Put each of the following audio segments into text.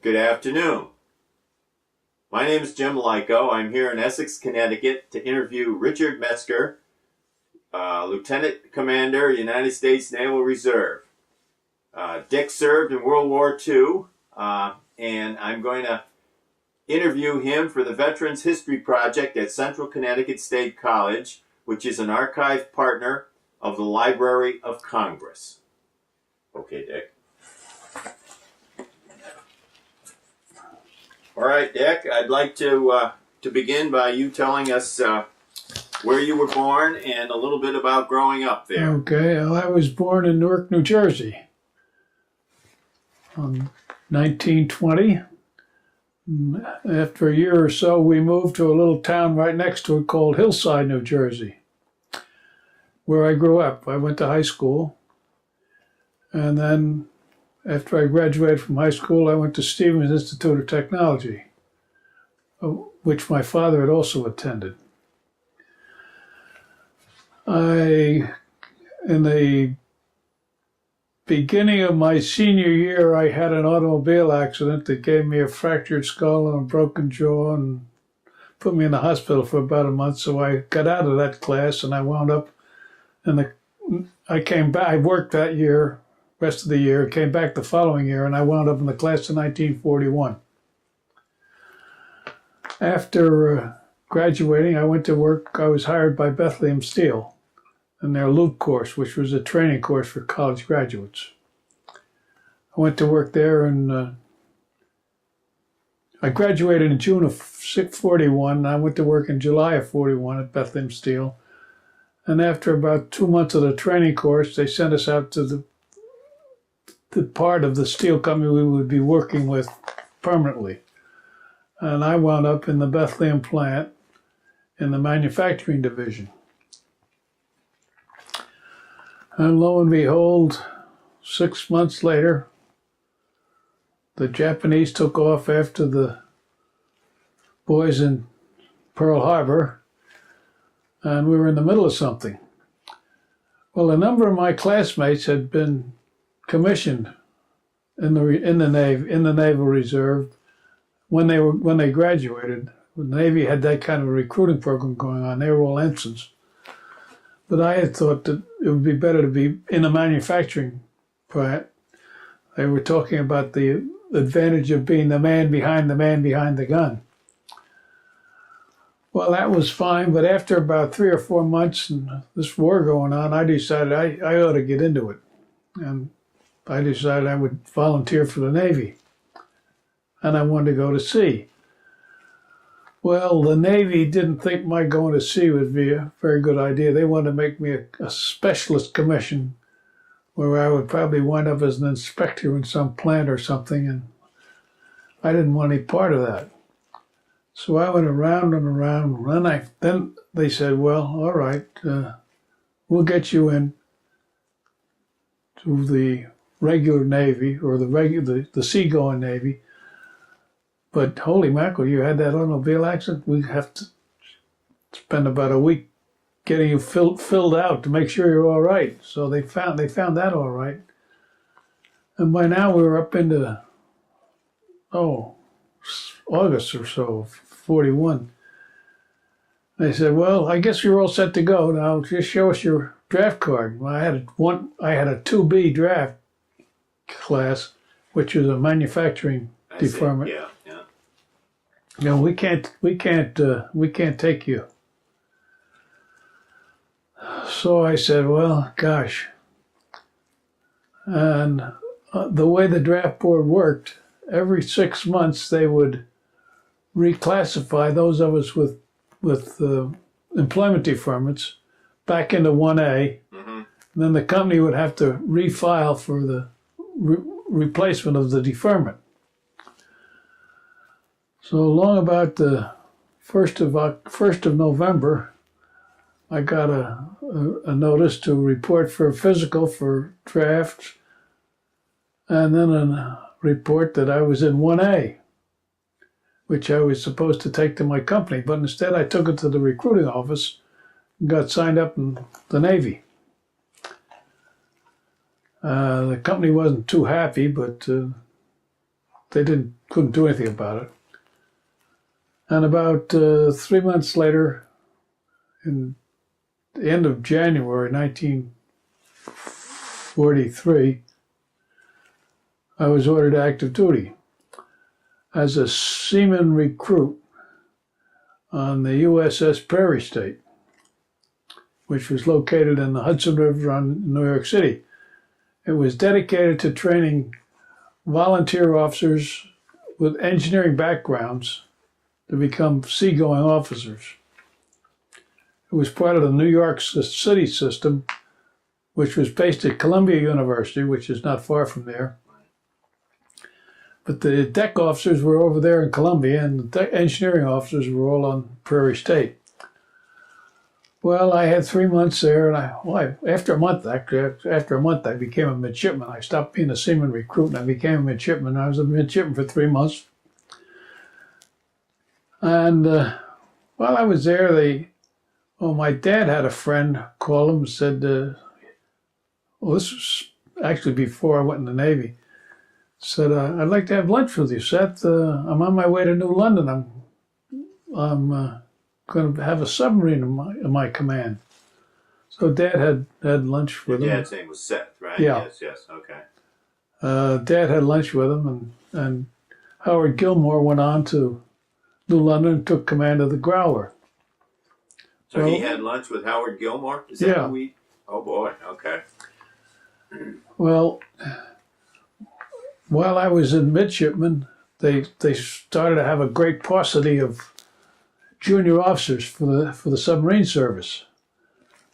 Good afternoon. My name is Jim Lyko. I'm here in Essex, Connecticut to interview Richard Metzger, Lieutenant Commander, United States Naval Reserve. Dick served in World War II, and I'm going to interview him for the Veterans History Project at Central Connecticut State College, which is an archive partner of the Library of Congress. Okay, Dick. All right, Dick, I'd like to begin by you telling us where you were born and a little bit about growing up there. Okay, well, I was born in Newark, New Jersey in 1920. After a year or so, we moved to a little town right next to it called Hillside, New Jersey, where I grew up. I went to high school, and then after I graduated from high school, I went to Stevens Institute of Technology, which my father had also attended. In the beginning of my senior year, I had an automobile accident that gave me a fractured skull and a broken jaw and put me in the hospital for about a month. So I got out of that class and I wound up I came back. I worked that year, rest of the year, came back the following year, and I wound up in the class of 1941. After graduating, I went to work. I was hired by Bethlehem Steel in their Loop course, which was a training course for college graduates. I went to work there, and I graduated in June of 41, and I went to work in July of 41 at Bethlehem Steel. And after about 2 months of the training course, they sent us out to the part of the steel company we would be working with permanently. And I wound up in the Bethlehem plant in the manufacturing division. And lo and behold, 6 months later, the Japanese took off after the boys in Pearl Harbor, and we were in the middle of something. Well, a number of my classmates had been commissioned in the Naval Reserve when they graduated. The Navy had that kind of a recruiting program going on. They were all ensigns. But I had thought that it would be better to be in a manufacturing plant. They were talking about the advantage of being the man behind the gun. Well, that was fine, but after about 3 or 4 months and this war going on, I decided I ought to get into it. And I decided I would volunteer for the Navy. And I wanted to go to sea. Well, the Navy didn't think my going to sea would be a very good idea. They wanted to make me a specialist commission where I would probably wind up as an inspector in some plant or something, and I didn't want any part of that. So I went around and around, and then they said, well, all right, we'll get you in to the regular Navy or the seagoing Navy. But holy mackerel, you had that automobile accident? We have to spend about a week getting you filled out to make sure you're all right. So they found that all right. And by now we were up into, August or so, 41. They said, well, I guess you're all set to go. Now just show us your draft card. Well, I had a 2B draft class, which is a manufacturing department. Yeah. No, we can't take you. So I said, well, gosh. And the way the draft board worked, every 6 months they would reclassify those of us with employment deferments back into 1A. Mm-hmm. And then the company would have to refile for the replacement of the deferment. So along about the 1st of November, I got a notice to report for a physical for draft, and then a report that I was in 1A, which I was supposed to take to my company. But instead I took it to the recruiting office and got signed up in the Navy. The company wasn't too happy, but they couldn't do anything about it. And about 3 months later, in the end of January 1943, I was ordered active duty as a seaman recruit on the USS Prairie State, which was located in the Hudson River in New York City. It was dedicated to training volunteer officers with engineering backgrounds to become seagoing officers. It was part of the New York City system, which was based at Columbia University, which is not far from there. But the deck officers were over there in Columbia, and the engineering officers were all on Prairie State. Well, I had 3 months there, and after a month, I became a midshipman. I stopped being a seaman recruit, and I became a midshipman. I was a midshipman for 3 months. And while I was there, my dad had a friend call him and said, this was actually before I went in the Navy, said, I'd like to have lunch with you, Seth. I'm on my way to New London. I'm going to have a submarine in my command. So Dad had lunch with him. Your dad's name was Seth, right? Yeah. Yes, okay. Dad had lunch with him, and Howard Gilmore went on to New London and took command of the Growler. So he had lunch with Howard Gilmore? Is that Yeah. Oh boy, okay. Well, while I was in midshipman, they started to have a great paucity of junior officers for the submarine service.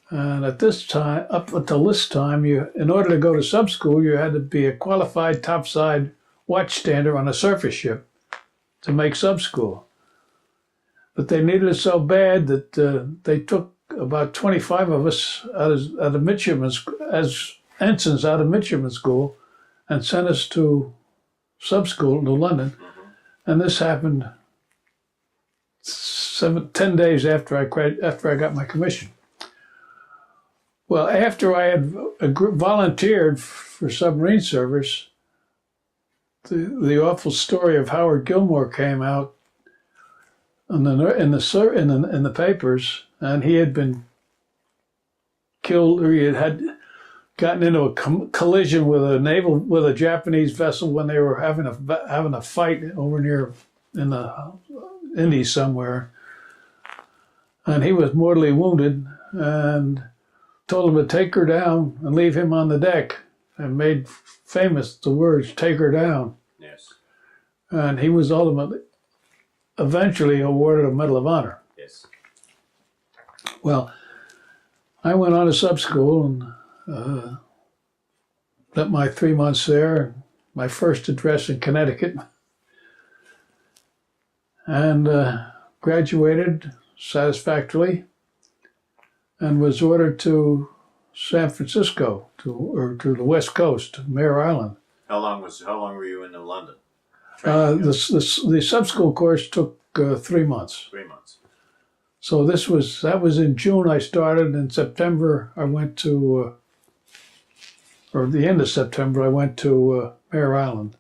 And at this time, up until this time, in order to go to sub school, you had to be a qualified topside watchstander on a surface ship to make sub school. But they needed it so bad that they took about 25 of us out of midshipman as ensigns out of midshipman school and sent us to sub school in New London. And this happened 10 days after I got my commission. Well, after I had volunteered for submarine service, the awful story of Howard Gilmore came out in the papers, and he had been killed, or he had gotten into a collision with a Japanese vessel when they were having a fight over near in the Indies somewhere, and he was mortally wounded, and told him to take her down and leave him on the deck, and made famous the words "take her down." Yes. And he was eventually awarded a Medal of Honor. Yes. Well, I went on to sub school and spent my 3 months there, my first address in Connecticut, and graduated satisfactorily, and was ordered to San Francisco, to the West Coast, Mare Island. How long were you in London? The sub school course took 3 months. 3 months. So that was in June I started. In September I went to, or the end of September I went to Mare Island.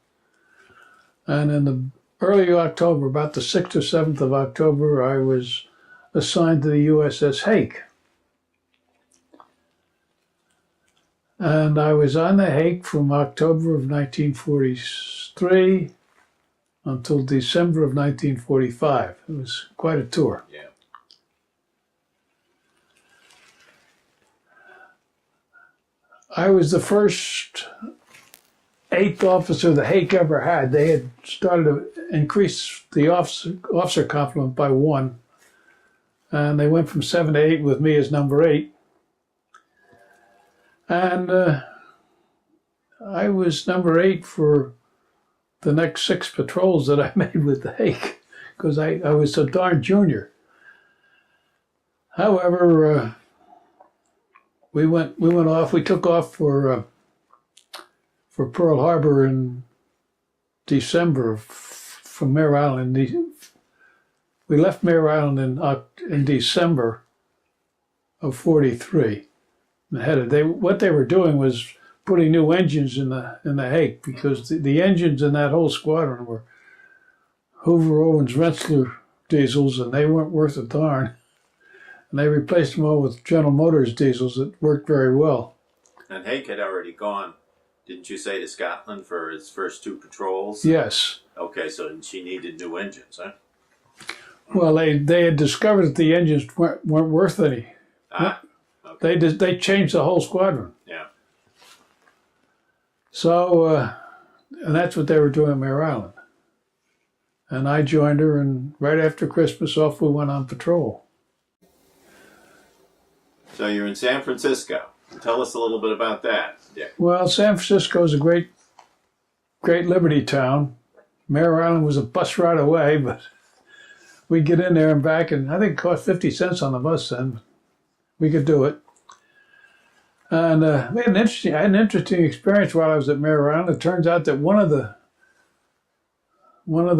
And in the early October, about the 6th or 7th of October, I was assigned to the USS Hake. And I was on the Hake from October of 1943 until December of 1945. It was quite a tour. Yeah. I was the first 8th officer the Hake ever had. They had started to increase the officer complement by 1. And they went from 7 to 8 with me as number 8. And I was number 8 for the next 6 patrols that I made with the Hake, because I was so darn junior. However, we took off for Pearl Harbor in December from Mare Island. We left Mare Island in December of 43. What they were doing was putting new engines in the Hake, because the engines in that whole squadron were Hoover Owens Rensselaer diesels, and they weren't worth a darn. And they replaced them all with General Motors diesels that worked very well. And Hake had already gone, didn't you say, to Scotland for his first 2 patrols? Yes. Okay, so she needed new engines, huh? Well, they had discovered that the engines weren't worth any. Okay. They changed the whole squadron. Yeah. So, and that's what they were doing at Mare Island. And I joined her, and right after Christmas, off we went on patrol. So you're in San Francisco. Tell us a little bit about that, Dick. Well, San Francisco is a great liberty town. Mare Island was a bus ride away, but we'd get in there and back, and I think it cost 50 cents on the bus then. We could do it. And we had I had an interesting experience while I was at Mare Island. It turns out that one of the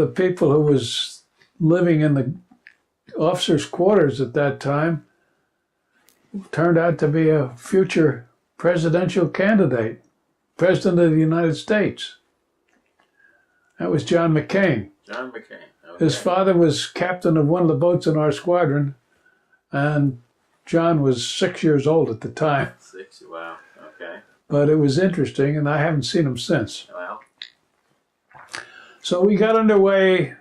people who was living in the officers' quarters at that time turned out to be a future presidential candidate, President of the United States. That was John McCain. John McCain. Okay. His father was captain of one of the boats in our squadron, and John was 6 years old at the time. 6, wow, okay. But it was interesting, and I haven't seen him since. Well. So we got underway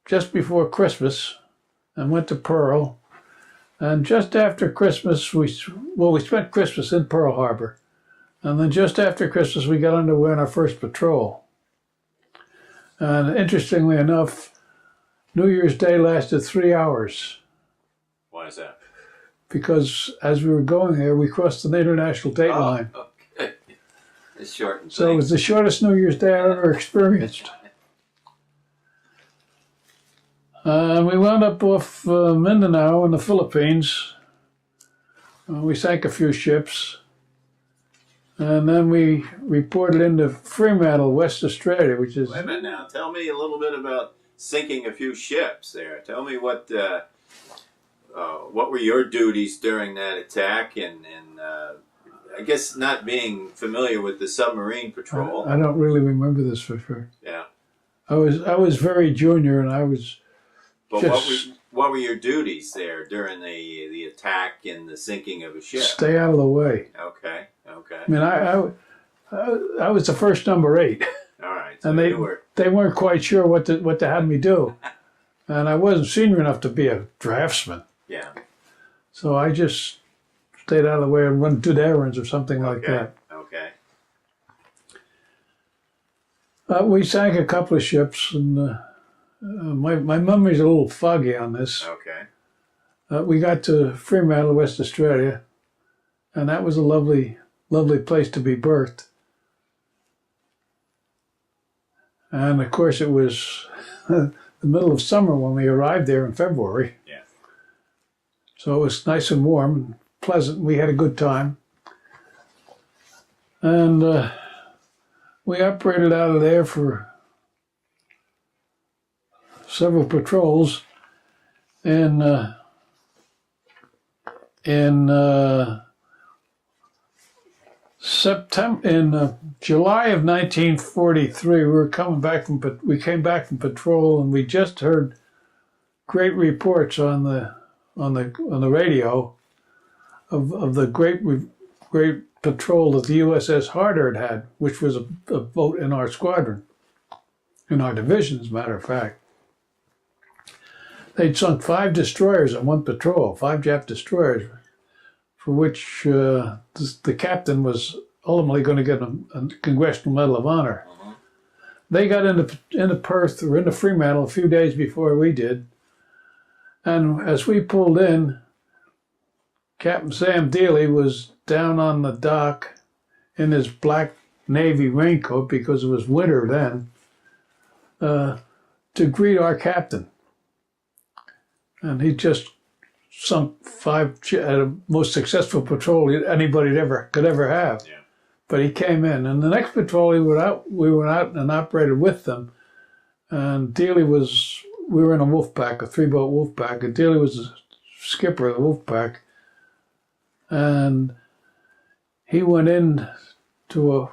just before Christmas and went to Pearl. And just after Christmas, we spent Christmas in Pearl Harbor. And then just after Christmas, we got underway on our first patrol. And interestingly enough, New Year's Day lasted 3 hours. Why is that? Because as we were going there, we crossed the international date line. Okay. It's short and So it was the shortest New Year's Day I've ever experienced. We wound up off Mindanao in the Philippines. We sank a few ships. And then we reported into Fremantle, West Australia, which is... Wait a minute now. Tell me a little bit about sinking a few ships there. Tell me what were your duties during that attack, and I guess not being familiar with the submarine patrol. I don't really remember this for sure. Yeah. I was very junior, and I was... But what were your duties there during the attack and the sinking of a ship? Stay out of the way. Okay. I mean, I was the first number 8. All right. So And they weren't quite sure what to have me do. And I wasn't senior enough to be a draftsman. Yeah. So I just stayed out of the way and did errands or something like that. Okay. We sank a couple of ships, and my memory's a little foggy on this. Okay. We got to Fremantle, West Australia, and that was a lovely place to be berthed. And of course, it was the middle of summer when we arrived there in February. Yeah. So it was nice and warm and pleasant. We had a good time. And we operated out of there for several patrols. In July of 1943, we came back from patrol, and we just heard great reports on the radio of the great patrol that the USS Hardert had, which was a boat in our squadron, in our division, as a matter of fact. They'd sunk 5 destroyers in one patrol, 5 Jap destroyers, for which the captain was ultimately going to get a Congressional Medal of Honor. Uh-huh. They got into Perth, or into Fremantle, a few days before we did. And as we pulled in, Captain Sam Dealey was down on the dock in his black Navy raincoat, because it was winter then, to greet our captain. And he just sunk 5 at a most successful patrol anybody could ever have. Yeah. But he came in, and the next patrol we went out and operated with them. And we were in a wolf pack, a 3-boat wolf pack, and Dealey was the skipper of the wolf pack. And he went in to a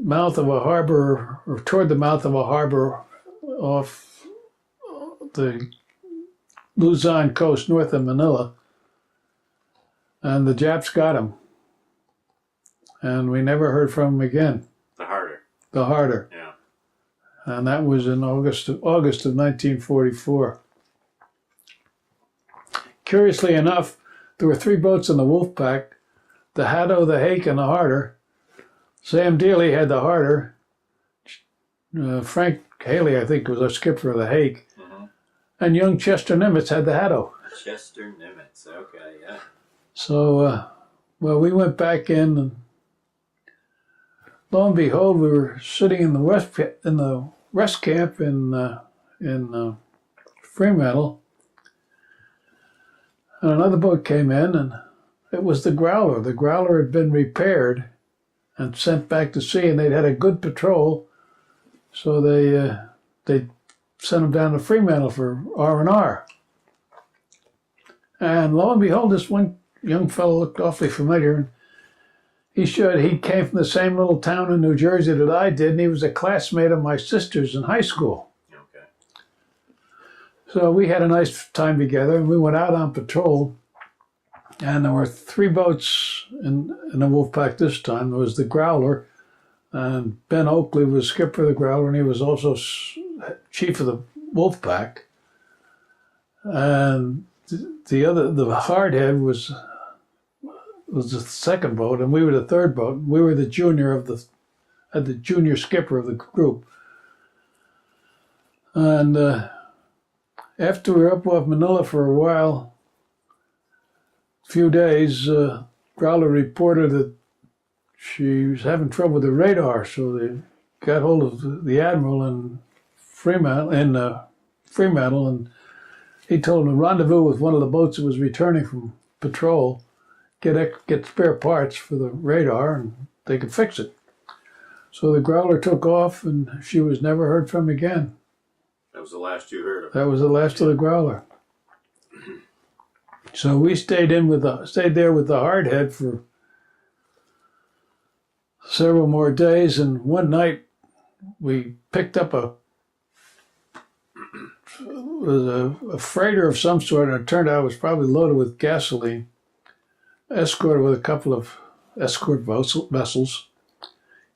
mouth of a harbor, or toward the mouth of a harbor off the Luzon coast north of Manila. And the Japs got him. And we never heard from him again. The Harder. Yeah. And that was in August of 1944. Curiously enough, there were 3 boats in the Wolfpack: the Haddo, the Hake, and the Harder. Sam Dealey had the Harder. Frank Haley, I think, was our skipper of the Hake. Mm-hmm. And young Chester Nimitz had the Haddo. Chester Nimitz, okay, yeah. So, well, we went back in, and lo and behold, we were sitting in the rest camp in Fremantle, and another boat came in, and it was the Growler. The Growler had been repaired and sent back to sea, and they'd had a good patrol, so they sent them down to Fremantle for R&R. And lo and behold, this one young fellow looked awfully familiar, and he came from the same little town in New Jersey that I did, and he was a classmate of my sister's in high school. Okay. So we had a nice time together, and we went out on patrol, and there were 3 boats in the Wolfpack this time. There was the Growler, and Ben Oakley was skipper of the Growler, and he was also chief of the Wolfpack. And the Hardhead was the second boat, and we were the third boat. We were the junior the junior skipper of the group. And after we were up off Manila for a while, a few days, Growler reported that she was having trouble with the radar, so they got hold of the admiral in Fremantle, and he told them to rendezvous with one of the boats that was returning from patrol, get spare parts for the radar, and they could fix it. So the Growler took off, and she was never heard from again. That was the last you heard of. That was the last of the Growler. So we stayed there with the Hardhead for several more days, and one night we picked up a freighter of some sort, and it turned out it was probably loaded with gasoline, escorted with a couple of escort vessels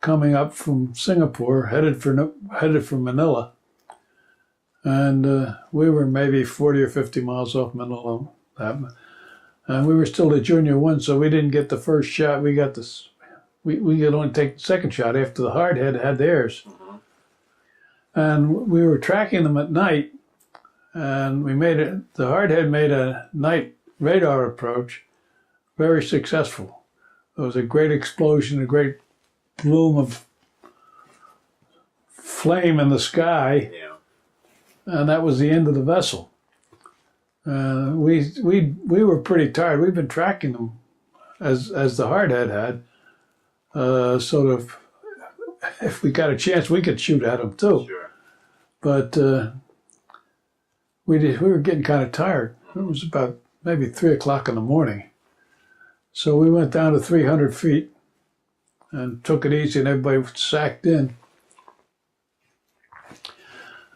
coming up from Singapore, headed for Manila. And we were maybe 40 or 50 miles off Manila. And we were still the junior one, so we didn't get the first shot. We got this. We could only take the second shot after the Hardhead had theirs. Mm-hmm. And we were tracking them at night, and the Hardhead made a night radar approach, very successful. There was a great explosion, a great bloom of flame in the sky, yeah. And that was the end of the vessel. We were pretty tired. We've been tracking them as the Hardhead had. Sort of, if we got a chance, we could shoot at them too. Sure. But we were getting kind of tired. It was about maybe 3 o'clock in the morning. So we went down to 300 feet and took it easy, and everybody sacked in.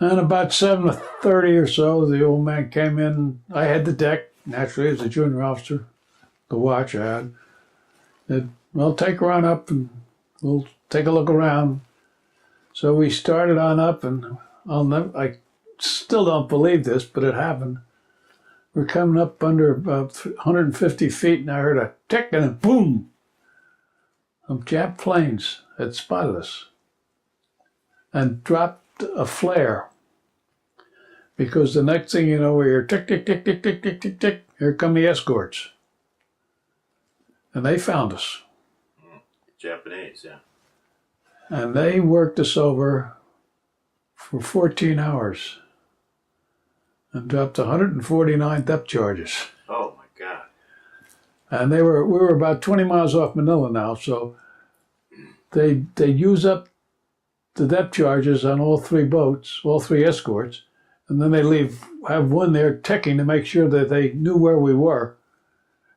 And about 7:30 or so, the old man came in. I had the deck, naturally, as a junior officer, the watch I had. Said, well, take her on up and we'll take a look around. So we started on up, and I still don't believe this, but it happened. We're coming up under about 150 feet, and I heard a tick, and then boom! Some Jap planes had spotted us and dropped a flare. Because the next thing you know, we hear tick, tick, tick, tick, tick, tick, tick, tick. Here come the escorts. And they found us. Japanese, yeah. And they worked us over for 14 hours and dropped 149 depth charges. Oh my God. And we were about 20 miles off Manila now, so they use up the depth charges on all 3 boats, all 3 escorts, and then they have one there ticking to make sure that they knew where we were.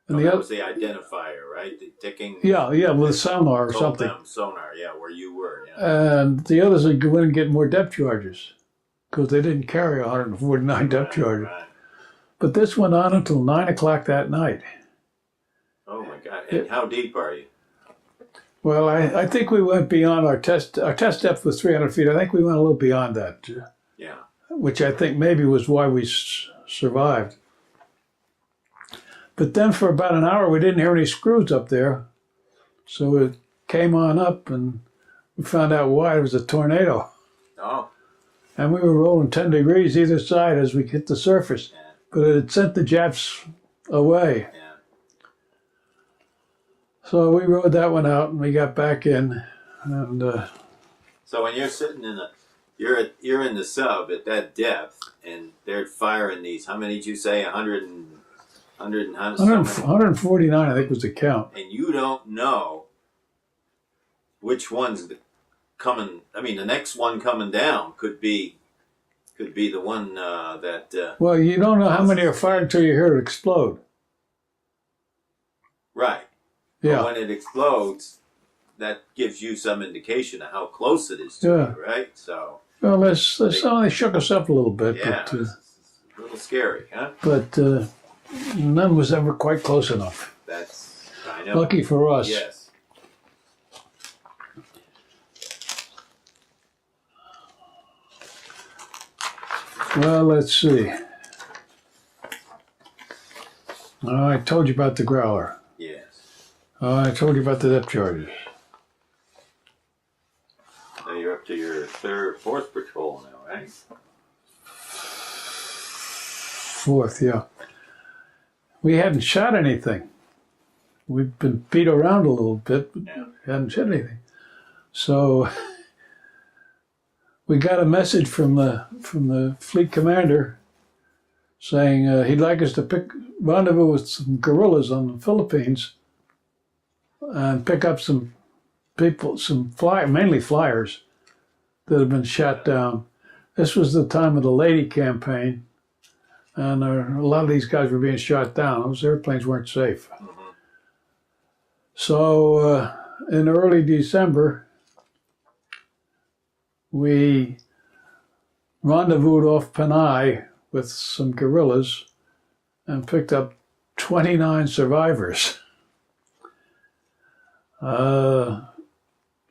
And that was the identifier, right? right? The ticking. Yeah, with sonar or told something. them sonar, yeah, where you were. Yeah. And the others would go in and get more depth charges because they didn't carry 149 depth charges. Right. But this went on until 9 o'clock that night. Oh my God! And how deep are you? Well, I think we went beyond our test. Our test depth was 300 feet. I think we went a little beyond that. Yeah. Which I think maybe was why we survived. But then for about an hour, we didn't hear any screws up there. So it came on up, and we found out why. It was a tornado. Oh. And we were rolling 10 degrees either side as we hit the surface. Yeah. But it had sent the Japs away. Yeah. So we rode that one out, and we got back in. And So when you're sitting in you're in the sub at that depth, and they're firing these. How many did you say? 100 and 149, I think, was the count. And you don't know which one's coming. I mean, the next one coming down could be the one that. Well, you don't know how many are fired until you hear it explode. Right. Yeah. But when it explodes, that gives you some indication of how close it is to you, right? So. Well, they shook us up a little bit. Yeah, But, it's a little scary, huh? But none was ever quite close enough. I know. Lucky for us. Yes. Well, let's see. I told you about the growler. Yes. I told you about the depth charges. Now you're up to your fourth patrol now, right? Fourth, yeah. We hadn't shot anything. We've been beat around a little bit, but hadn't shot anything. So we got a message from the fleet commander saying he'd like us to rendezvous with some guerrillas on the Philippines and pick up some people, mainly flyers that have been shot down. This was the time of the Lady campaign, and a lot of these guys were being shot down. Those airplanes weren't safe. Mm-hmm. So in early December, we rendezvoused off Panay with some guerrillas and picked up 29 survivors.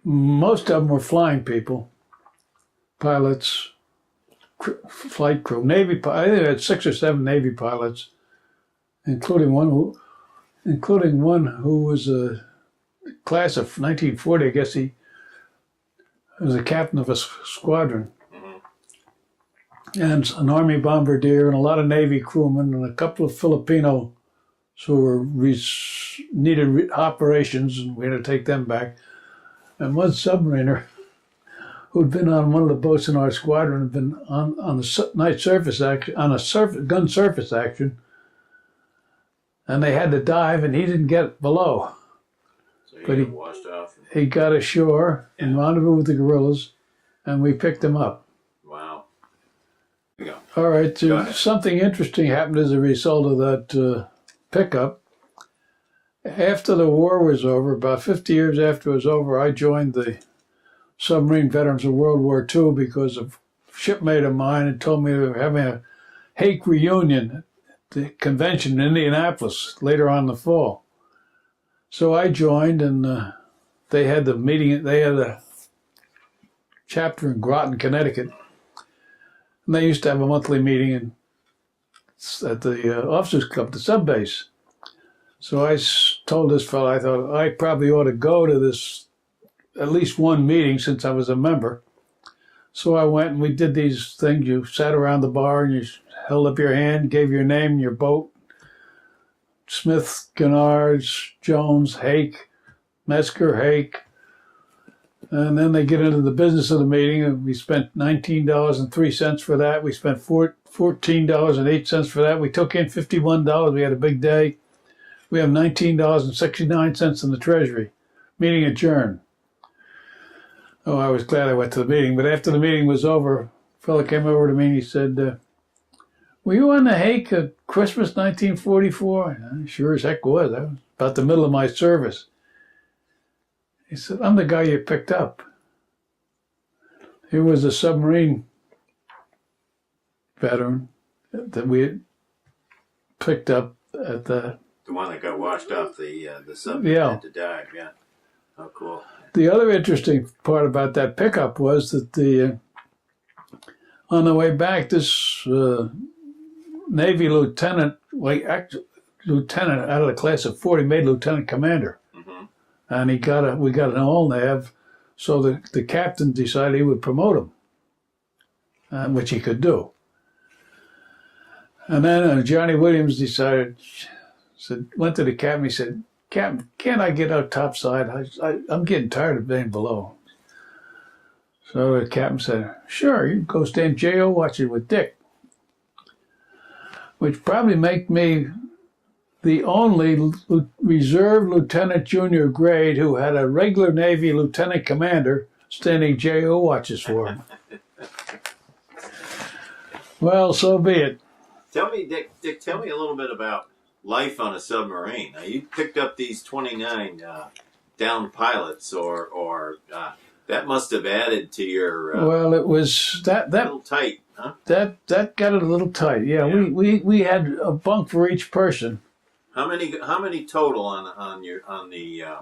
Most of them were flying people, pilots, flight crew, Navy. I think I had 6 or 7 Navy pilots, including one who was a class of 1940. I guess he was a captain of a squadron, and an Army bombardier, and a lot of Navy crewmen, and a couple of Filipinos who were needed operations, and we had to take them back. And one submariner who'd been on one of the boats in our squadron had been on the night surface action, on a gun surface action, and they had to dive, and he didn't get below. So but he washed off. He got ashore and rendezvoused with the guerrillas, and we picked him up. Wow. Here we go. All right, something interesting happened as a result of that pickup. After the war was over, about 50 years after it was over, I joined the Submarine Veterans of World War II because a shipmate of mine had told me they were having a Hake reunion at the convention in Indianapolis later on in the fall. So I joined, and they had the meeting. They had a chapter in Groton, Connecticut, and they used to have a monthly meeting at the Officers Club, the sub base. So I told this fellow, I thought I probably ought to go to this, at least one meeting since I was a member. So I went, and we did these things. You sat around the bar and you held up your hand, gave your name, your boat. Smith, Gennards, Jones, Hake, Metzger, Hake. And then they get into the business of the meeting, and we spent $19.03 for that. We spent $14.08 for that. We took in $51. We had a big day. We have $19.69 in the treasury. Meeting adjourned. Oh, I was glad I went to the meeting. But after the meeting was over, a fellow came over to me and he said, were you on the Hake at Christmas 1944? Sure as heck was. That was about the middle of my service. He said, I'm the guy you picked up. He was a submarine veteran that we had picked up at the one that got washed off the submarine Yeah. had to dive. Yeah. Oh, cool. The other interesting part about that pickup was that on the way back, this Navy lieutenant, lieutenant out of the class of 40, made lieutenant commander, and we got an all-nav, so the captain decided he would promote him, which he could do. And then Johnny Williams went to the captain. He said, "Captain, can't I get out topside? I'm getting tired of being below." So the captain said, "Sure, you can go stand JO watching with Dick," which probably made me the only reserve lieutenant junior grade who had a regular Navy lieutenant commander standing JO watches for him. Well, so be it. Tell me, Dick, tell me a little bit about life on a submarine. Now, you picked up these 29 downed pilots, or that must have added to your. Well, it was that a little tight, huh? That got it a little tight. Yeah. We had a bunk for each person. How many total on the?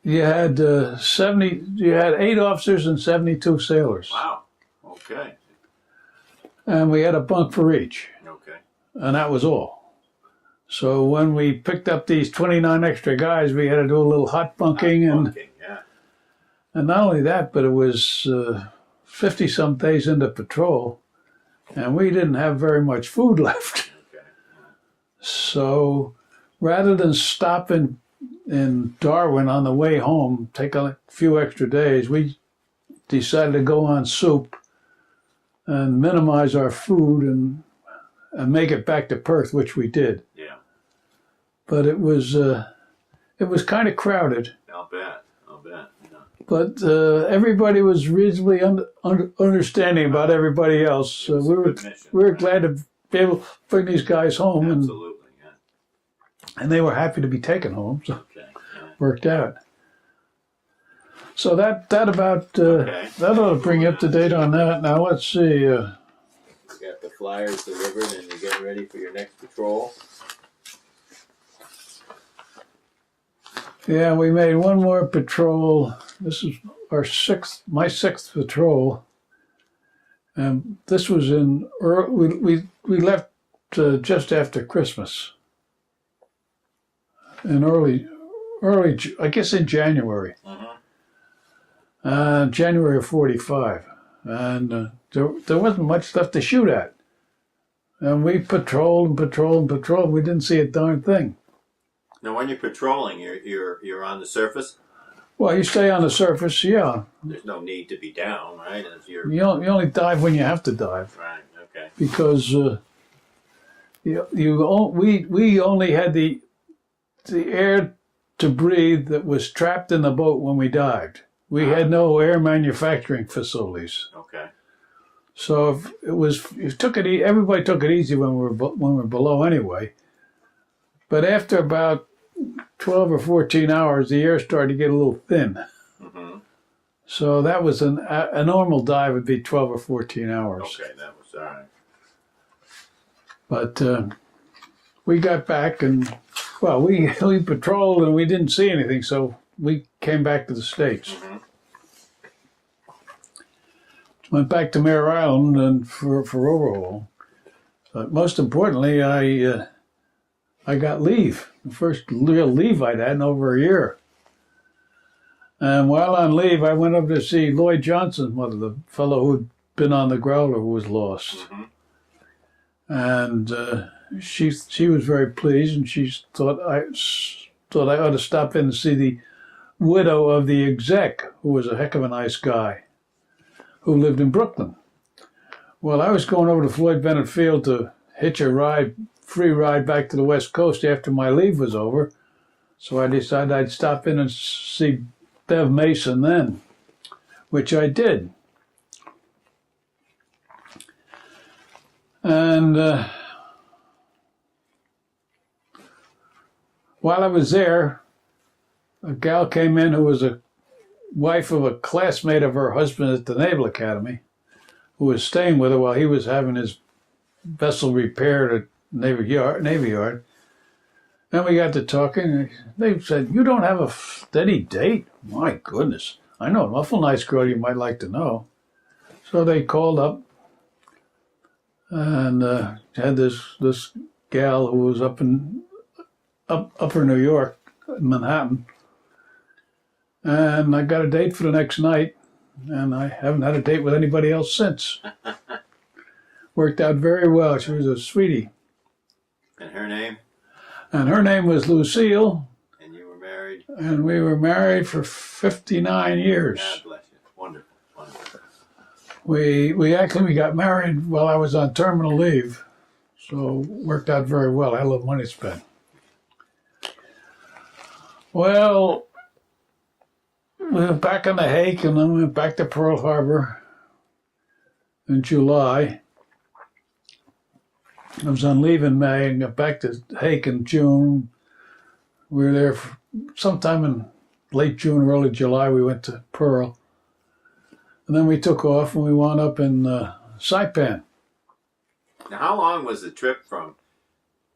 You had 70. You had 8 officers and 72 sailors. Wow. Okay. And we had a bunk for each. Okay. And that was all. So when we picked up these 29 extra guys, we had to do a little hot bunking, Yeah. And not only that, but it was 50-some days into patrol, and we didn't have very much food left. Okay. So rather than stop in Darwin on the way home, take a few extra days, we decided to go on soup and minimize our food and make it back to Perth, which we did. Yeah. But it was kind of crowded. I'll bet. Yeah. But everybody was reasonably understanding about everybody else. We were glad to be able to bring these guys home. Absolutely, and they were happy to be taken home. So okay. Yeah. worked out. So that about that ought to bring you up to date on that. Now let's see. You got the flyers delivered, and you're getting ready for your next patrol. Yeah, we made one more patrol. This is my sixth patrol, and this was we left just after Christmas, in early, I guess in January. January of '45, and there wasn't much left to shoot at, and we patrolled and patrolled and patrolled. We didn't see a darn thing. Now, when you're patrolling, you're on the surface. Well, you stay on the surface, yeah. There's no need to be down, right? As you're You only dive when you have to dive, right. Okay. because we only had the air to breathe that was trapped in the boat when we dived. We had no air manufacturing facilities. Okay. So everybody took it easy when we were below anyway. But after about 12 or 14 hours, the air started to get a little thin. So that was a normal dive would be 12 or 14 hours. Okay, that was all right. But we got back and, well, we patrolled and we didn't see anything, so we came back to the States. Went back to Mare Island and for overhaul. But most importantly, I got leave. The first real leave I'd had in over a year. And while on leave, I went up to see Lloyd Johnson's mother, the fellow who'd been on the Growler who was lost. And she was very pleased, and she thought I ought to stop in and see the widow of the exec, who was a heck of a nice guy, who lived in Brooklyn. Well, I was going over to Floyd Bennett Field to hitch a free ride back to the West Coast after my leave was over. So I decided I'd stop in and see Bev Mason then, which I did. And while I was there, a gal came in who was a wife of a classmate of her husband at the Naval Academy, who was staying with her while he was having his vessel repaired at Navy Yard. And we got to talking. They said, "You don't have a steady date?" My goodness. I know an awful nice girl you might like to know. So they called up and had this gal who was up in upper New York, Manhattan. And I got a date for the next night, and I haven't had a date with anybody else since. Worked out very well. She was a sweetie. And her name? And her name was Lucille. And you were married? And we were married for 59 years. God bless you. Wonderful, wonderful. We got married while I was on terminal leave, so worked out very well. I had a little money to spend. Well, we went back on the Hake, and then we went back to Pearl Harbor in July. I was on leave in May and got back to Hake in June. We were there for sometime in late June, early July. We went to Pearl. And then we took off and we wound up in Saipan. Now, how long was the trip from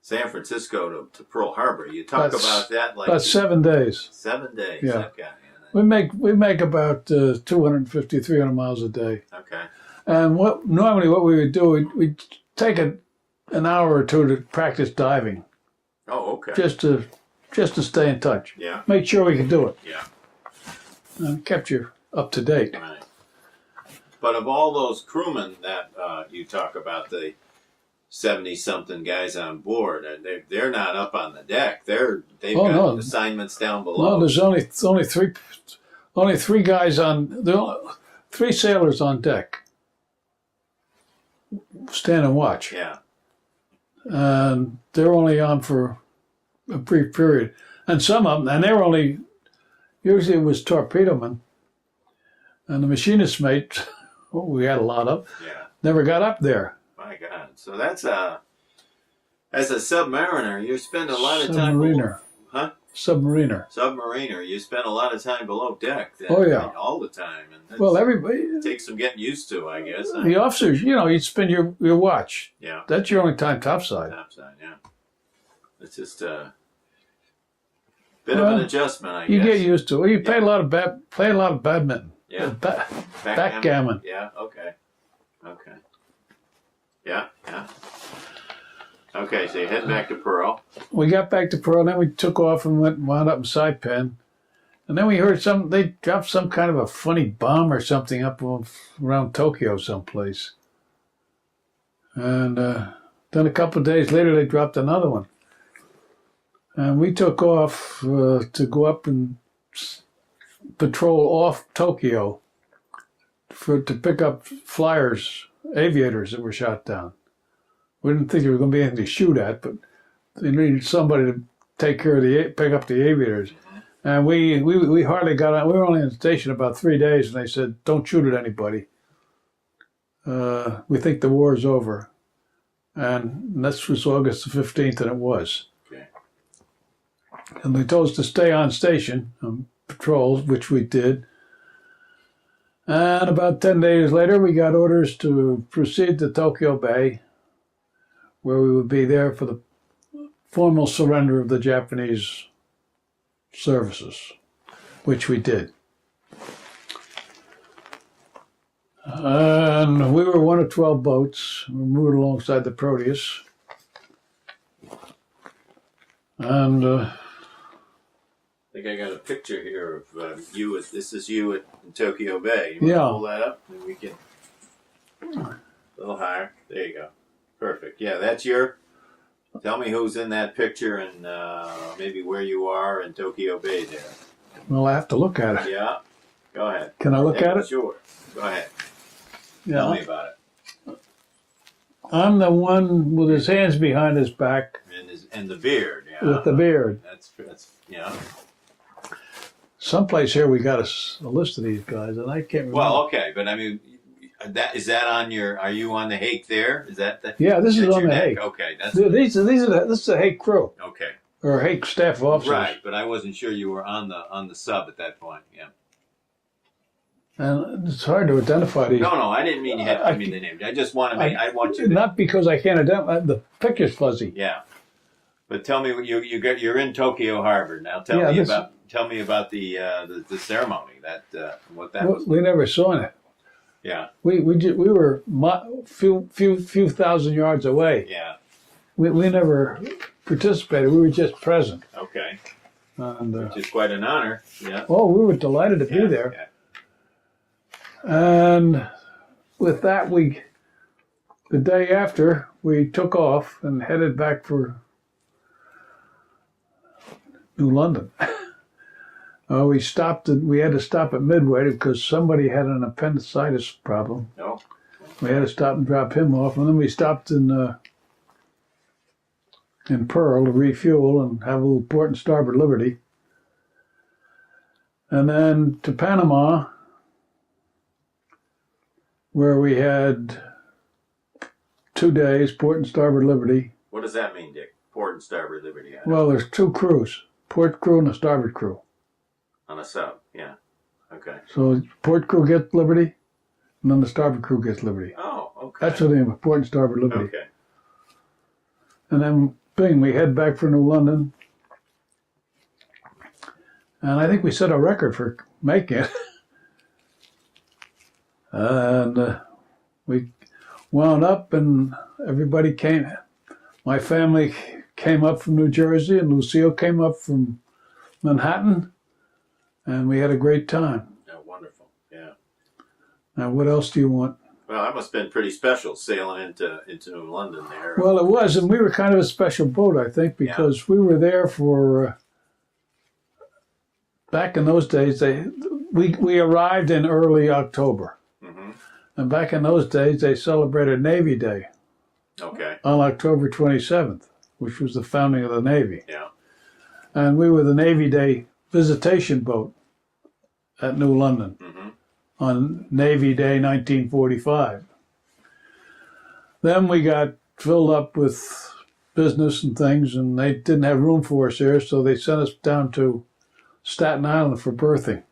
San Francisco to Pearl Harbor? You talk about that like... About 7 days. 7 days, Yeah. okay. We make about 250, 300 miles a day. Okay. And normally what we would do, we'd take an hour or two to practice diving. Oh, okay. Just to stay in touch. Yeah. Make sure we could do it. Yeah. And kept you up to date. Right. But of all those crewmen that you talk about, the 70-something guys on board, they're not up on the deck. They've got assignments down below. No, there's only three guys on. There are 3 sailors on deck. Stand and watch. Yeah. And they're only on for a brief period. And some of them, and they're only, usually it was torpedomen. And the machinist mate, we had a lot of, never got up there. My God. So that's as a submariner, you spend a lot of time below. Huh? Submariner. You spend a lot of time below deck. Oh, yeah. All the time. And Well, everybody, it takes some getting used to, I guess. the officers, you spend your watch. Yeah. That's your only time topside. Topside, yeah. It's just a bit of an adjustment, I guess. You get used to it. You play a lot of badminton. Yeah. Backgammon. Yeah, okay. Yeah. Okay, so you head back to Pearl. We got back to Pearl, and then we took off and wound up in Saipan. And then we heard they dropped some kind of a funny bomb or something up around Tokyo someplace. And then a couple of days later, they dropped another one. And we took off to go up and patrol off Tokyo to pick up aviators that were shot down. We didn't think there was going to be anything to shoot at, but they needed somebody to pick up the aviators. And we hardly got on. We were only on the station about 3 days, and they said, "Don't shoot at anybody. We think the war is over." And this was August the 15th, and it was. Okay. And they told us to stay on station on patrols, which we did. And about 10 days later, we got orders to proceed to Tokyo Bay, where we would be there for the formal surrender of the Japanese services, which we did. And we were one of 12 boats. We moved alongside the Proteus. And I think I got a picture here of you. This is you in Tokyo Bay. You want to pull that up? And we can a little higher. There you go. Perfect. Yeah, that's your. Tell me who's in that picture and maybe where you are in Tokyo Bay there. Well, I have to look at it. Yeah. Go ahead. Can I look at it? Sure. Go ahead. Yeah. Tell me about it. I'm the one with his hands behind his back. And the beard. Yeah. With the beard. That's yeah. Someplace here we got a list of these guys, and I can't remember. Well, okay, but I mean, is that on your? Are you on the Hake there? Is that the? Yeah, this is on the neck? Hake. Okay, that's this is the Hake crew. okay. or Hake staff officers. Right, but I wasn't sure you were on the sub at that point. Yeah. And it's hard to identify these. No, I didn't mean you had to give me the name. I just want to make. I want you to. Not because I can't identify. The picture's fuzzy. Yeah, but tell me what you're in Tokyo Harbor now. Tell me about the ceremony what that was. We never saw it. Yeah. We were few thousand yards away. Yeah. We never participated. We were just present. Okay. And, which is quite an honor. Yeah. Oh, we were delighted to be there. Yeah. And with that, the day after, we took off and headed back for New London. We had to stop at Midway because somebody had an appendicitis problem. Oh. We had to stop and drop him off, and then we stopped in Pearl to refuel and have a little port and starboard liberty. And then to Panama, where we had 2 days, port and starboard liberty. What does that mean, Dick? Port and starboard liberty? Well, there's 2 crews, port crew and a starboard crew. On a sub, yeah. Okay. So port crew gets liberty, and then the starboard crew gets liberty. Oh, okay. That's what they mean, port and starboard liberty. Okay. And then, bing, we head back for New London. And I think we set a record for making it. And we wound up, and everybody came. My family came up from New Jersey, and Lucille came up from Manhattan, and we had a great time. Oh, wonderful. Yeah. Now, what else do you want? Well, that must have been pretty special sailing into New London there. Well, it was, and we were kind of a special boat, I think, because we were there for. Back in those days, we arrived in early October. And back in those days, they celebrated Navy Day. Okay. On October 27th, which was the founding of the Navy. Yeah. And we were the Navy Day visitation boat at New London on Navy Day 1945. Then we got filled up with business and things, and they didn't have room for us there, so they sent us down to Staten Island for berthing,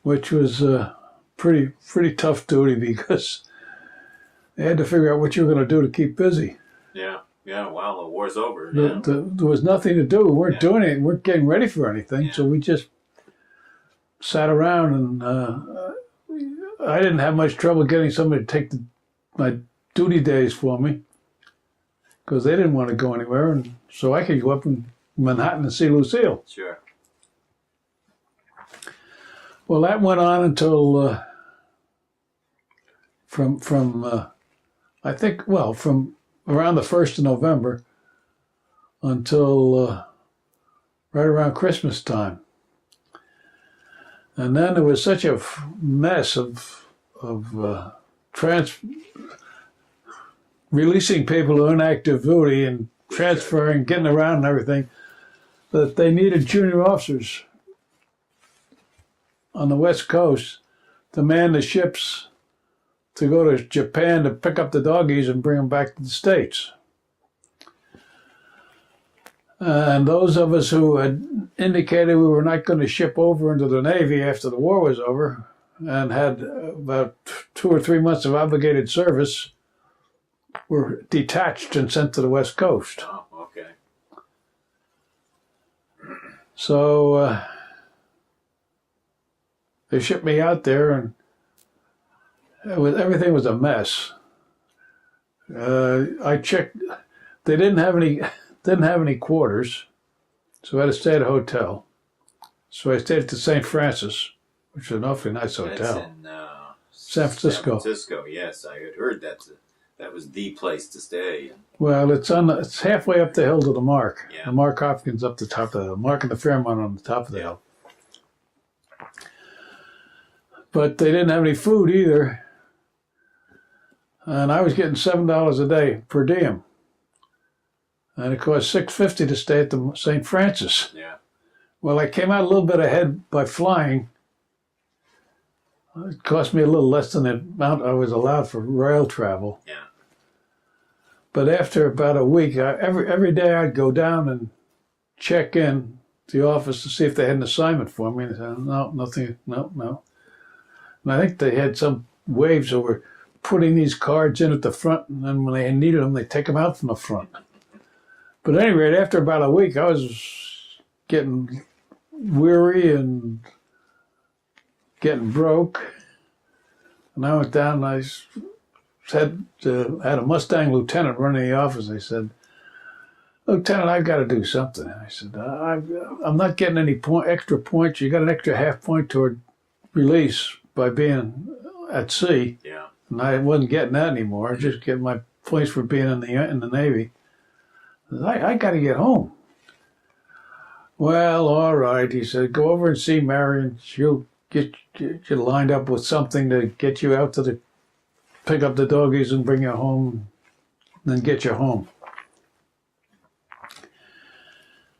which was pretty tough duty because they had to figure out what you were going to do to keep busy. Yeah. Well, the war's over. There was nothing to do. We weren't doing it. We weren't getting ready for anything. So we just sat around, and I didn't have much trouble getting somebody to take my duty days for me because they didn't want to go anywhere, and so I could go up in Manhattan and see Lucille. Sure. Well, that went on until from around the 1st of November until right around Christmas time. And then there was such a mess of releasing people to inactive duty and transferring, getting around and everything, that they needed junior officers on the West Coast to man the ships to go to Japan to pick up the doggies and bring them back to the States. And those of us who had indicated we were not going to ship over into the Navy after the war was over and had about 2 or 3 months of obligated service were detached and sent to the West Coast. Oh, okay. So they shipped me out there, and everything was a mess. I checked; they didn't have any quarters, so I had to stay at a hotel. So I stayed at the St. Francis, which is an awfully nice hotel. That's in San Francisco. San Francisco, yes, I had heard that was the place to stay. Well, it's halfway up the hill to the Mark. Yeah. The Mark Hopkins up the top of the hill. Mark and the Fairmont on the top of the hill. But they didn't have any food either. And I was getting $7 a day per diem. And it cost $6.50 to stay at the St. Francis. Yeah. Well, I came out a little bit ahead by flying. It cost me a little less than the amount I was allowed for rail travel. Yeah. But after about a week, every day I'd go down and check in to the office to see if they had an assignment for me. And they said, no, nothing, no. And I think they had some waves that were putting these cards in at the front, and then when they needed them, they take them out from the front. But at any rate, after about a week, I was getting weary and getting broke. And I went down and I had a Mustang lieutenant running the office. I said, Lieutenant, I've got to do something. I said, I'm not getting any extra points. You got an extra half point toward release by being at sea. Yeah. And I wasn't getting that anymore. I was just getting my points for being in the Navy. I got to get home. Well, all right, he said, go over and see Marion. She'll get you lined up with something to get you out to pick up the doggies and bring you home, then get you home.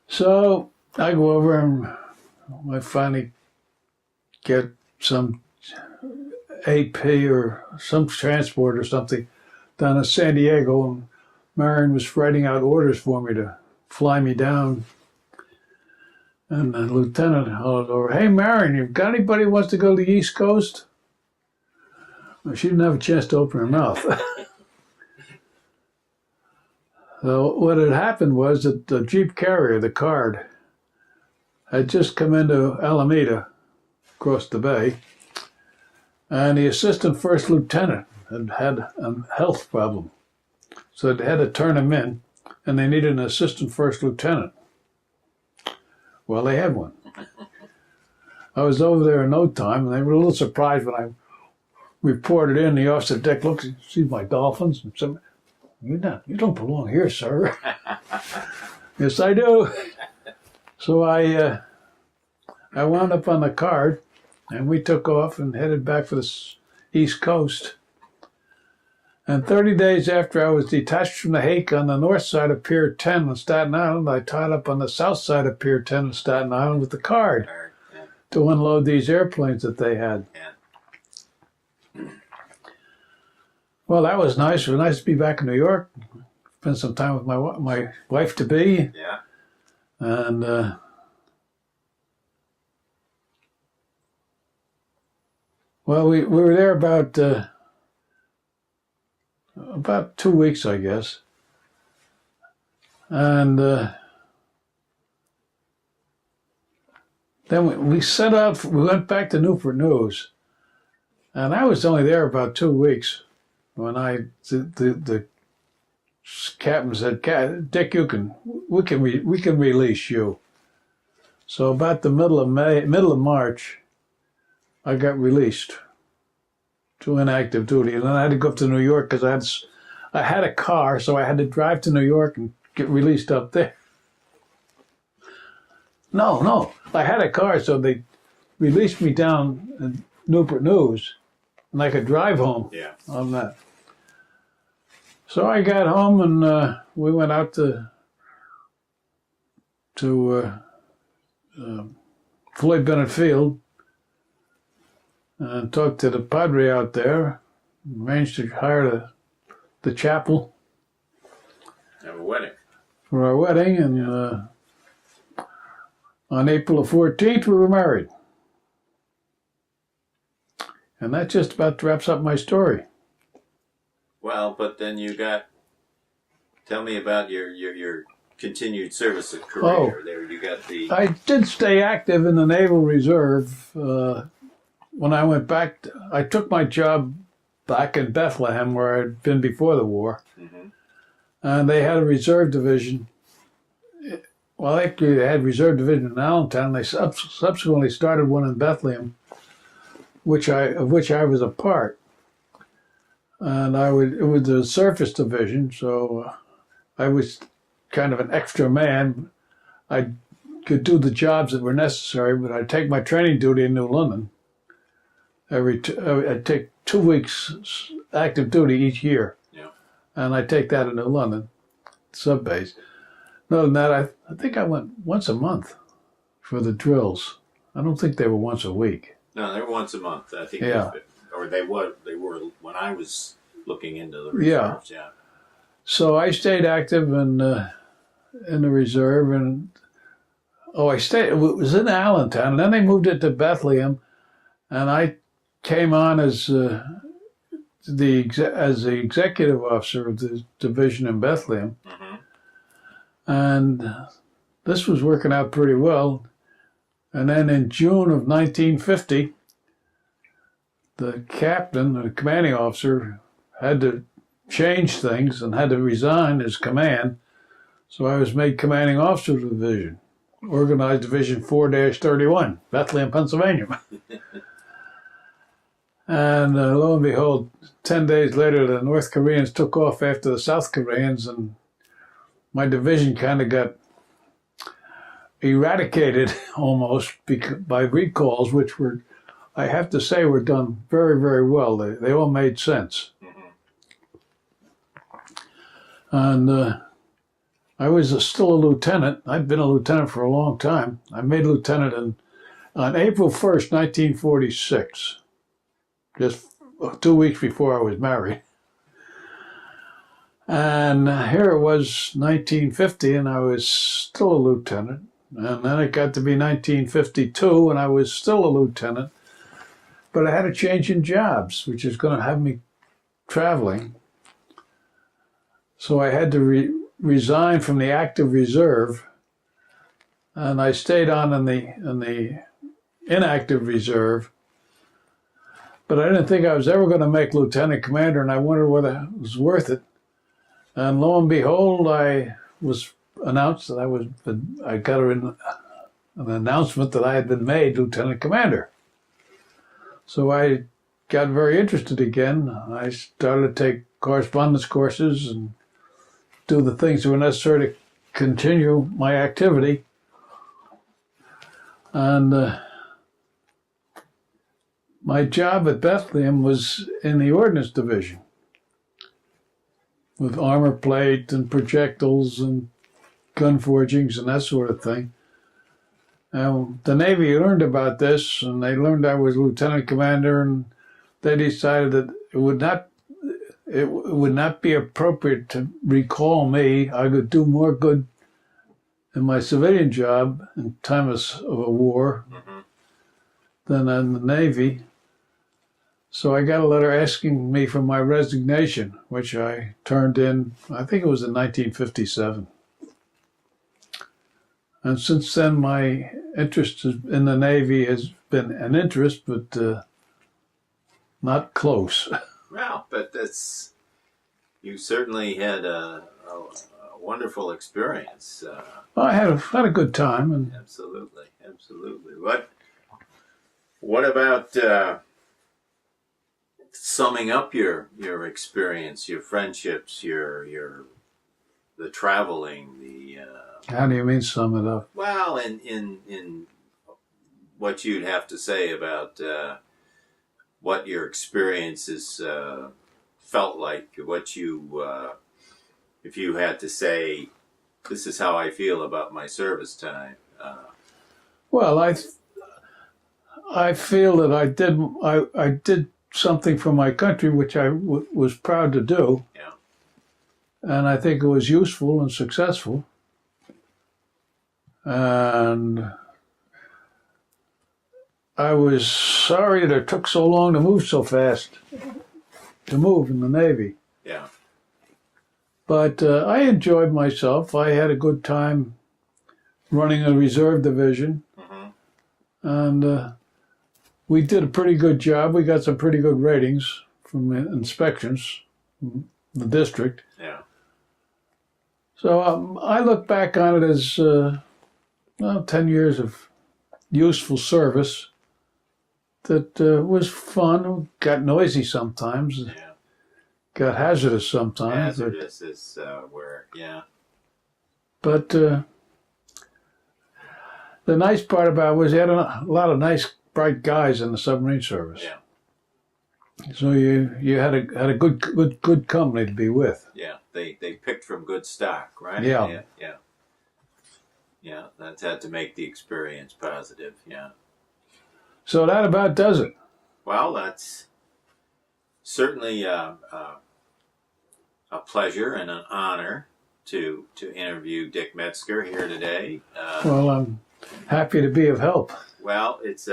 So I go over and I finally get some AP or some transport or something down in San Diego, and Marion was writing out orders for me to fly me down. And the lieutenant called over, hey, Marion, you got anybody who wants to go to the East Coast? Well, she didn't have a chance to open her mouth. So what had happened was that the Jeep Carrier, the Card, had just come into Alameda, across the bay, and the assistant first lieutenant had a health problem. So they had to turn him in, and they needed an assistant first lieutenant. Well, they had one. I was over there in no time, and they were a little surprised when I reported in. The officer deck looks, sees my dolphins, and said, you don't belong here, sir. Yes, I do. So I wound up on the Card, and we took off and headed back for the East Coast. And 30 days after I was detached from the Hake on the north side of Pier 10 on Staten Island, I tied up on the south side of Pier 10 on Staten Island with the Card to unload these airplanes that they had. Well, that was nice. It was nice to be back in New York, spend some time with my wife-to-be. Yeah. And well, we were there about 2 weeks, I guess. And then we set out, we went back to Newport News. And I was only there about 2 weeks when the captain said, Dick, we can release you. So about the middle of March, I got released to inactive duty, and then I had to go up to New York because I had a car, so I had to drive to New York and get released up there. No, I had a car, so they released me down in Newport News, and I could drive home on that. So I got home, and we went out to Floyd Bennett Field and talked to the padre out there, arranged to hire the chapel. Have a wedding. For our wedding, and on April the 14th, we were married. And that just about wraps up my story. Well, but then tell me about your continued service career there. You got I did stay active in the Naval Reserve. When I went back, I took my job back in Bethlehem, where I'd been before the war. Mm-hmm. And they had a reserve division. Well, actually, they had a reserve division in Allentown. They subsequently started one in Bethlehem, of which I was a part. And it was the surface division, so I was kind of an extra man. I could do the jobs that were necessary, but I'd take my training duty in New London. I'd take 2 weeks active duty each year, and I'd take that in New London, sub base. Other than that, I think I went once a month for the drills. I don't think they were once a week. No, they were once a month. I think. Yeah. Or they were when I was looking into the reserves. Yeah. So I stayed active in the reserve, and I stayed. It was in Allentown, and then they moved it to Bethlehem, and I came on as the executive officer of the division in Bethlehem, and this was working out pretty well. And then in June of 1950, the captain, the commanding officer, had to change things and had to resign his command. So I was made commanding officer of the division, organized Division 4-31, Bethlehem, Pennsylvania. And lo and behold, 10 days later, the North Koreans took off after the South Koreans, and my division kind of got eradicated almost by recalls, which were, I have to say, were done very, very well. They all made sense. And I was still a lieutenant. I'd been a lieutenant for a long time. I made lieutenant on April 1st, 1946, just 2 weeks before I was married. And here it was 1950, and I was still a lieutenant. And then it got to be 1952, and I was still a lieutenant. But I had a change in jobs, which is going to have me traveling. So I had to resign from the active reserve, and I stayed on in the inactive reserve. But I didn't think I was ever going to make lieutenant commander, and I wondered whether it was worth it. And lo and behold, I was announced that I got an announcement that I had been made lieutenant commander. So I got very interested again. I started to take correspondence courses and do the things that were necessary to continue my activity. And my job at Bethlehem was in the Ordnance Division, with armor plate and projectiles and gun forgings and that sort of thing. Now, the Navy learned about this, and they learned I was lieutenant commander, and they decided that it would not be appropriate to recall me. I could do more good in my civilian job in time of a war than in the Navy. So I got a letter asking me for my resignation, which I turned in, I think it was in 1957. And since then, my interest in the Navy has been an interest, but not close. Well, but you certainly had a wonderful experience. I had a good time. And absolutely. What about summing up your experience, your friendships, the traveling, how do you mean sum it up? Well, in what you'd have to say about what your experiences felt like, what if you had to say, this is how I feel about my service time. Well, I feel that I did something for my country, which I was proud to do. Yeah. And I think it was useful and successful. And I was sorry that it took so long to move so fast, to move in the Navy. Yeah. But I enjoyed myself. I had a good time running a reserve division. And we did a pretty good job. We got some pretty good ratings from inspections from the district. Yeah. So I look back on it as 10 years of useful service that was fun. Got noisy sometimes. Yeah. Got hazardous sometimes. Hazardous is yeah. But the nice part about it was you had a lot of nice, bright guys in the submarine service. Yeah. So you had a good company to be with. Yeah. They picked from good stock, right? Yeah. Yeah. That's had to make the experience positive. Yeah. So that about does it. Well, that's certainly a a pleasure and an honor to interview Dick Metzger here today. Well, I'm happy to be of help. Well, it's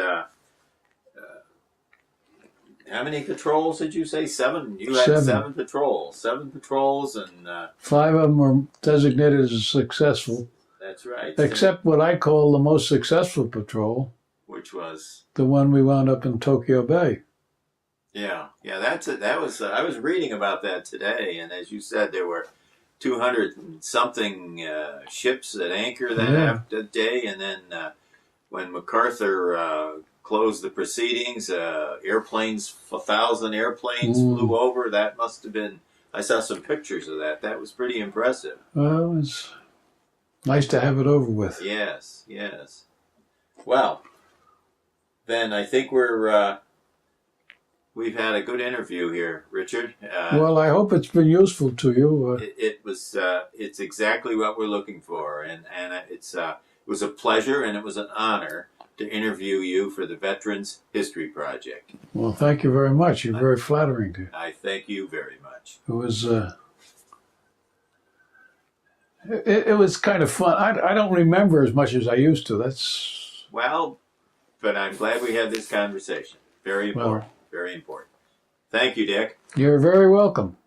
how many patrols did you say? 7. You had 7 patrols. 7 patrols, and 5 of them were designated as successful. That's right. Except what I call the most successful patrol, which was the one we wound up in Tokyo Bay. Yeah, that's it. That was I was reading about that today, and as you said, there were 200 and something ships at anchor that day, and then when MacArthur closed the proceedings, airplanes, 1,000 airplanes flew over. That must have been. I saw some pictures of that. That was pretty impressive. Well, it's nice to have it over with. Yes. Well, then I think we've had a good interview here, Richard. Well, I hope it's been useful to you. It's exactly what we're looking for, and it was a pleasure and it was an honor to interview you for the Veterans History Project. Well, thank you very much. You're very flattering to. I thank you very much. It was. It was kind of fun. I don't remember as much as I used to. That's well, but I'm glad we had this conversation. Very important. Very important. Thank you, Dick. You're very welcome.